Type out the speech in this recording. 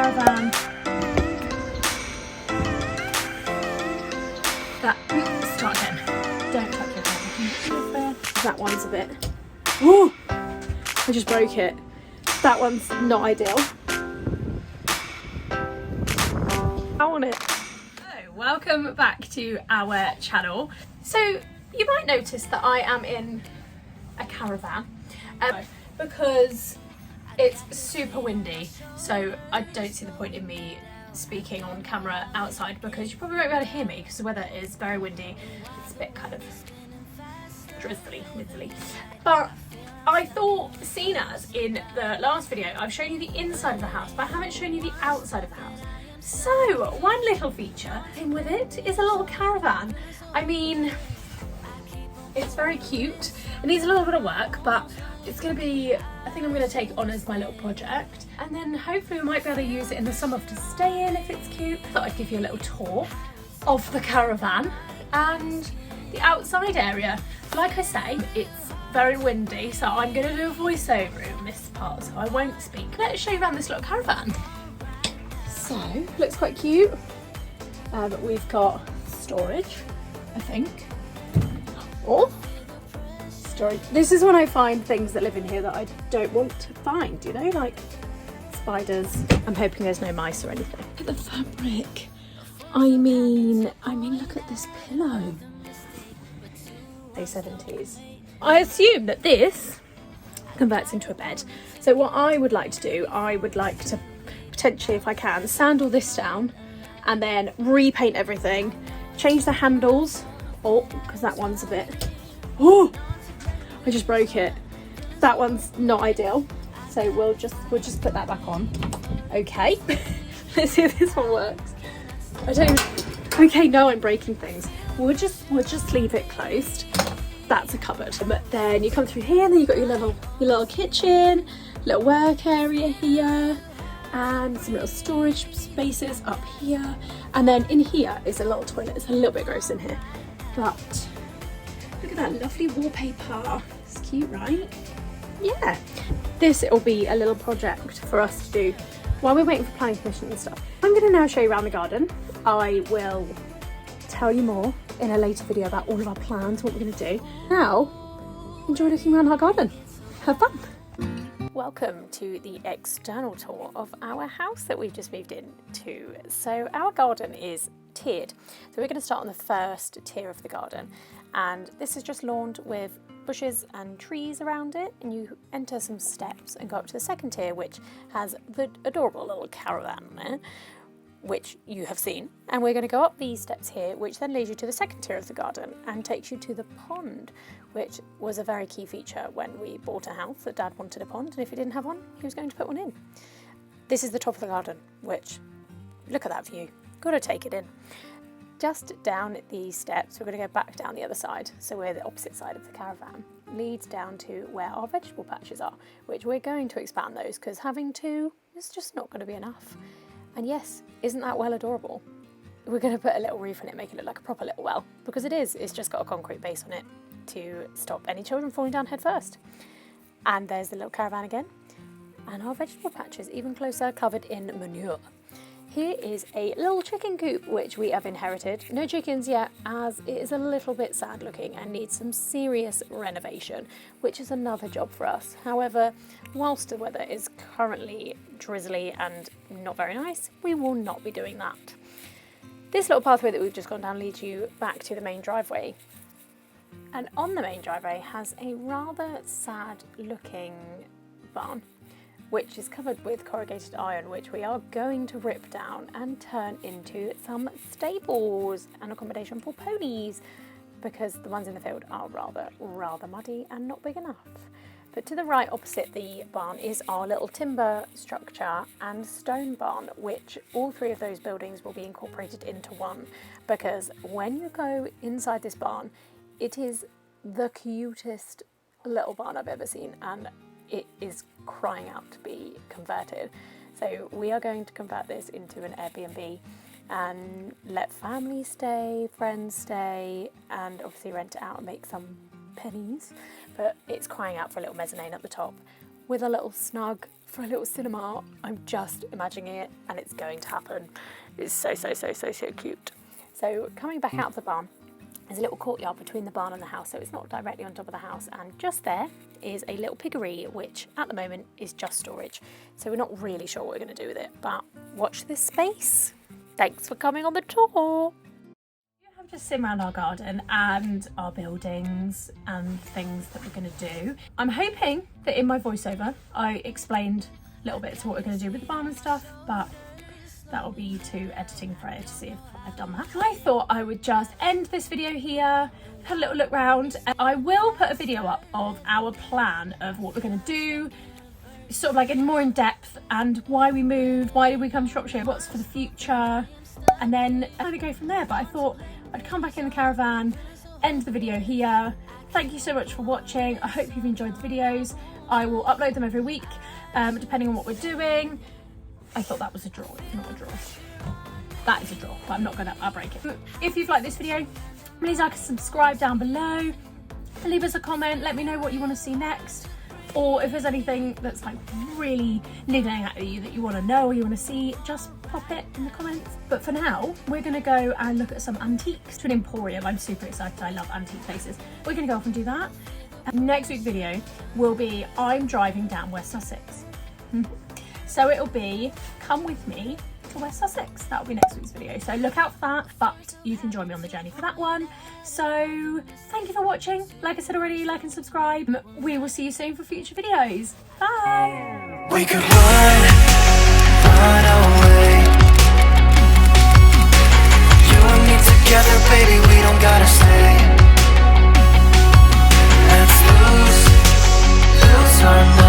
caravan. Start again. Don't touch your caravan. That one's a bit. Ooh! I just broke it. That one's not ideal. I want it. So, welcome back to our channel. So, you might notice that I am in a caravan because it's super windy, so I don't see the point in me speaking on camera outside because you probably won't be able to hear me because the weather is very windy. It's a bit kind of drizzly. But I thought, seeing as in the last video I've shown you the inside of the house but I haven't shown you the outside of the house. So one little feature in with it is a little caravan. I mean, it's very cute. It needs a little bit of work, but it's going to be, I think I'm going to take on as my little project. And then hopefully we might be able to use it in the summer to stay in if it's cute. I thought I'd give you a little tour of the caravan and the outside area. Like I say, it's very windy, so I'm going to do a voiceover in this part, so I won't speak. Let's show you around this little caravan. So, looks quite cute. We've got storage, I think. Oh, storage. This is when I find things that live in here that I don't want to find, you know, like spiders. I'm hoping there's no mice or anything. Look at the fabric. I mean, look at this pillow. 70s. I assume that this converts into a bed. So what I would like to do, I would like to potentially, if I can, sand all this down and then repaint everything, change the handles. Oh, because that one's a bit, oh, I just broke it. That one's not ideal. So we'll just put that back on. Okay, let's see if this one works. Okay, no, I'm breaking things. We'll just leave it closed. That's a cupboard. But then you come through here and then you've got your little kitchen, little work area here, and some little storage spaces up here. And then in here is a little toilet. It's a little bit gross in here. But look at that lovely wallpaper. It's cute, right? Yeah. This will be a little project for us to do while we're waiting for planning permission and stuff. I'm going to now show you around the garden. I will tell you more in a later video about all of our plans, what we're going to do. Now, enjoy looking around our garden. Have fun. Welcome to the external tour of our house that we've just moved into. So our garden is tiered. So we're going to start on the first tier of the garden, and this is just lawned with bushes and trees around it, and you enter some steps and go up to the second tier, which has the adorable little caravan there, which you have seen. And we're going to go up these steps here, which then leads you to the second tier of the garden and takes you to the pond, which was a very key feature when we bought a house, that Dad wanted a pond, and if he didn't have one, he was going to put one in. This is the top of the garden, which, look at that view. Got to take it in. Just down these steps, we're going to go back down the other side, so we're the opposite side of the caravan, leads down to where our vegetable patches are, which we're going to expand those because having two is just not going to be enough. And yes, isn't that well adorable? We're going to put a little roof on it, make it look like a proper little well, because it is. It's just got a concrete base on it to stop any children falling down head first. And there's the little caravan again, and our vegetable patches even closer, covered in manure. Here is a little chicken coop which we have inherited. No chickens yet, as it is a little bit sad looking and needs some serious renovation, which is another job for us. However, whilst the weather is currently drizzly and not very nice, we will not be doing that. This little pathway that we've just gone down leads you back to the main driveway. And on the main driveway has a rather sad looking barn, which is covered with corrugated iron, which we are going to rip down and turn into some stables and accommodation for ponies, because the ones in the field are rather muddy and not big enough. But to the right opposite the barn is our little timber structure and stone barn, which all three of those buildings will be incorporated into one, because when you go inside this barn, it is the cutest little barn I've ever seen, and it is crying out to be converted. So we are going to convert this into an Airbnb and let families stay, friends stay, and obviously rent it out and make some pennies. But it's crying out for a little mezzanine at the top with a little snug for a little cinema. I'm just imagining it and it's going to happen. It's so cute. So coming back out of the barn, there's a little courtyard between the barn and the house, so it's not directly on top of the house, and just there is a little piggery, which at the moment is just storage. So we're not really sure what we're going to do with it, but watch this space. Thanks for coming on the tour. I've just seen around our garden and our buildings and things that we're going to do. I'm hoping that in my voiceover I explained a little bit to what we're going to do with the barn and stuff, but that will be to editing Freya to see if I've done that. I thought I would just end this video here, have a little look round, and I will put a video up of our plan of what we're going to do, sort of like in more in depth, and why we moved, why did we come to Shropshire, what's for the future, and then kind of go from there. But I thought I'd come back in the caravan, end the video here. Thank you so much for watching. I hope you've enjoyed the videos. I will upload them every week, depending on what we're doing. I thought that was a draw. It's not a draw. That is a draw, but I'm not gonna, I'll break it. If you've liked this video, please like and subscribe down below. Leave us a comment, let me know what you want to see next. Or if there's anything that's like really niggling at you that you want to know or you want to see, just pop it in the comments. But for now, we're gonna go and look at some antiques to an emporium. I'm super excited, I love antique places. We're gonna go off and do that. And next week's video will be, I'm driving down West Sussex. So it'll be, come with me to West Sussex. That'll be next week's video. So look out for that, but you can join me on the journey for that one. So thank you for watching. Like I said already, like and subscribe. We will see you soon for future videos. Bye. We could run away. You and me together, baby, we don't gotta stay. Let's lose our minds.